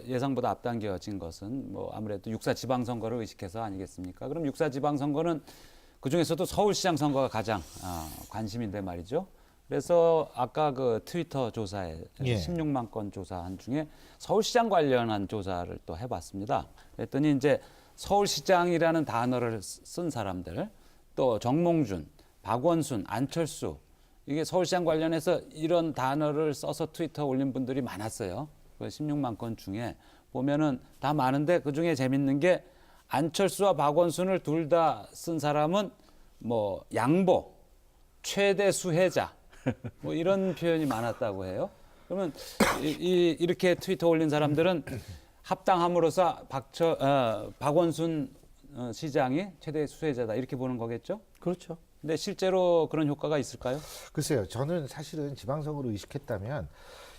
예상보다 앞당겨진 것은 뭐 아무래도 6.4 지방선거를 의식해서 아니겠습니까? 그럼 6.4 지방선거는 그중에서도 서울시장 선거가 가장 관심인데 말이죠. 그래서 아까 그 트위터 조사에 16만 건 조사한 중에 서울시장 관련한 조사를 또 해봤습니다. 그랬더니 이제 서울시장이라는 단어를 쓴 사람들, 또 정몽준, 박원순, 안철수, 이게 서울시장 관련해서 이런 단어를 써서 트위터 올린 분들이 많았어요. 그 16만 건 중에 보면은 다 많은데 그 중에 재밌는 게 안철수와 박원순을 둘 다 쓴 사람은 뭐 양보, 최대 수혜자 뭐 이런 표현이 많았다고 해요. 그러면 이렇게 트위터 올린 사람들은 합당함으로써 박원순 시장이 최대 수혜자다 이렇게 보는 거겠죠? 그렇죠. 근데 실제로 그런 효과가 있을까요? 글쎄요. 저는 사실은 지방선거를 의식했다면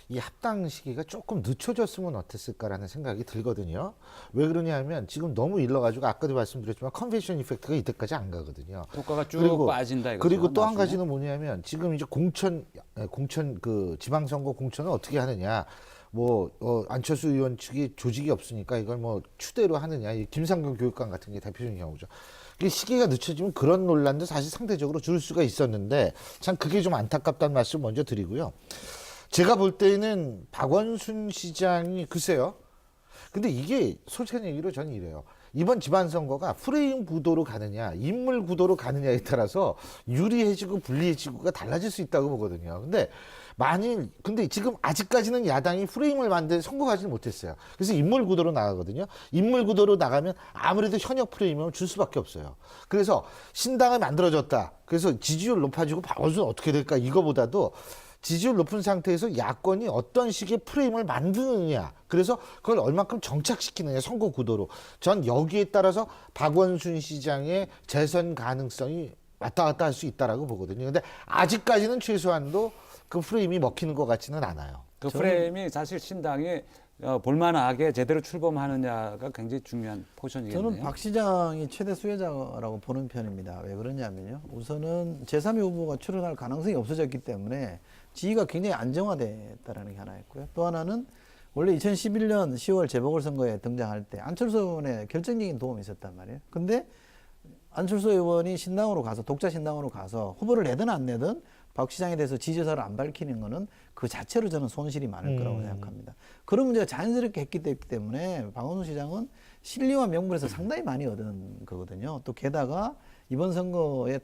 이 합당 시기가 조금 늦춰졌으면 어땠을까라는 생각이 들거든요. 왜 그러냐 하면 지금 너무 일러가지고 아까도 말씀드렸지만 컨벤션 이펙트가 이때까지 안 가거든요. 효과가 쭉 빠진다 이거죠. 그리고 또 한 나중에. 가지는 뭐냐면 지금 이제 공천 그 지방선거 공천을 어떻게 하느냐. 안철수 의원 측이 조직이 없으니까 이걸 뭐 추대로 하느냐. 이 김상경 교육감 같은 게 대표적인 경우죠. 이게 시기가 늦춰지면 그런 논란도 사실 상대적으로 줄 수가 있었는데 참 그게 좀 안타깝다는 말씀 먼저 드리고요. 제가 볼 때는 박원순 시장이 글쎄요. 근데 이게 솔직한 얘기로 저는 이래요. 이번 지방선거가 프레임 구도로 가느냐, 인물 구도로 가느냐에 따라서 유리해지고 불리해지고가 달라질 수 있다고 보거든요. 근데 지금 아직까지는 야당이 프레임을 만드는 성공하지는 못했어요. 그래서 인물 구도로 나가거든요. 인물 구도로 나가면 아무래도 현역 프레임을 줄 수밖에 없어요. 그래서 신당을 만들어졌다. 그래서 지지율 높아지고 박원순 어떻게 될까 이거보다도 지지율 높은 상태에서 야권이 어떤 식의 프레임을 만드느냐. 그래서 그걸 얼마큼 정착시키느냐. 선거 구도로. 전 여기에 따라서 박원순 시장의 재선 가능성이 왔다 갔다 할 수 있다라고 보거든요. 근데 아직까지는 최소한도 그 프레임이 먹히는 것 같지는 않아요. 그 프레임이 사실 신당이 볼만하게 제대로 출범하느냐가 굉장히 중요한 포션이겠네요. 저는 박 시장이 최대 수혜자라고 보는 편입니다. 왜 그러냐면요. 우선은 제3의 후보가 출연할 가능성이 없어졌기 때문에 지위가 굉장히 안정화됐다는 게 하나 있고요. 또 하나는 원래 2011년 10월 재보궐선거에 등장할 때 안철수 의원의 결정적인 도움이 있었단 말이에요. 근데 안철수 의원이 신당으로 가서 독자 신당으로 가서 후보를 내든 안 내든 박 시장에 대해서 지지사를 안 밝히는 거는 그 자체로 저는 손실이 많을 거라고 생각합니다. 그런 문제가 자연스럽게 했기 때문에 박원순 시장은 실리와 명분에서 상당히 많이 얻은 거거든요. 또 게다가 이번 선거의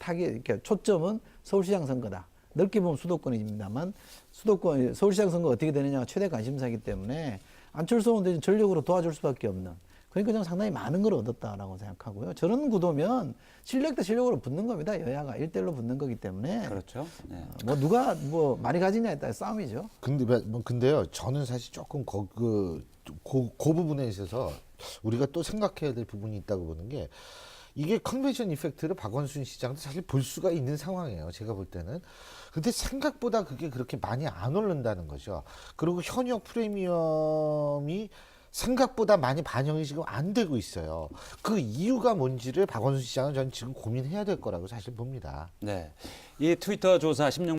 초점은 서울시장 선거다. 넓게 보면 수도권입니다만 서울시장 선거 어떻게 되느냐가 최대 관심사이기 때문에 안철수 의원도 전력으로 도와줄 수밖에 없는 그러니까 저는 상당히 많은 걸 얻었다라고 생각하고요. 저런 구도면 실력 대 실력으로 붙는 겁니다. 여야가 1대1로 붙는 거기 때문에. 그렇죠. 네. 누가 많이 가지냐에 따라 싸움이죠. 근데요, 저는 사실 조금 그 부분에 있어서 우리가 또 생각해야 될 부분이 있다고 보는 게 이게 컨벤션 이펙트를 박원순 시장도 사실 볼 수가 있는 상황이에요. 제가 볼 때는. 근데 생각보다 그게 그렇게 많이 안 오른다는 거죠. 그리고 현역 프리미엄이 생각보다 많이 반영이 지금 안 되고 있어요. 그 이유가 뭔지를 박원순 시장은 전 지금 고민해야 될 거라고 사실 봅니다. 네. 이 트위터 조사 16